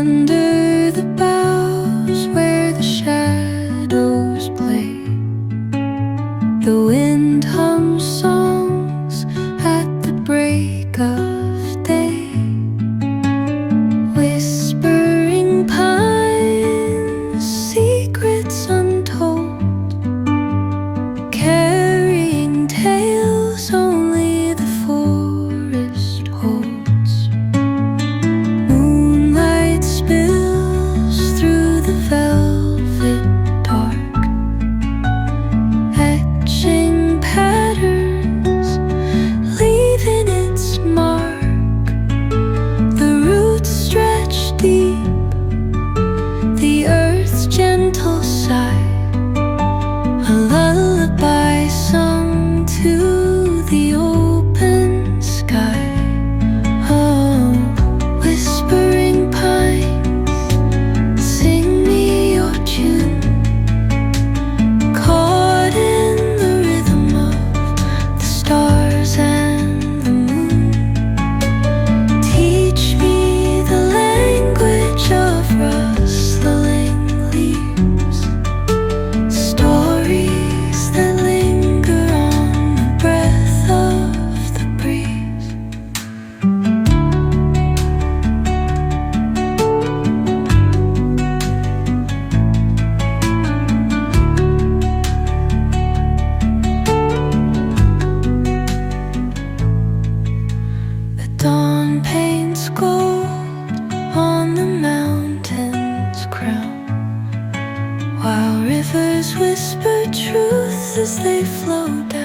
Under the boughs where the shadows play, the wind hums songs at the break of day. Whispering pines, secrets untold, carrying tales only the forest holds. Moonlight spills through the velvet dark, etching patterns, leaving its mark. The roots stretch deep, the earth's gentle sigh, a lullaby sung to the open sky. Oh, whispering pines, sing me your tune, caught in the rhythm of the stars and the moon. Teach me the language of rustling leaves, stories that linger on the breath of the breeze. The dawn paints gold on the mountain's crown, while rivers whisper truth as they flow down.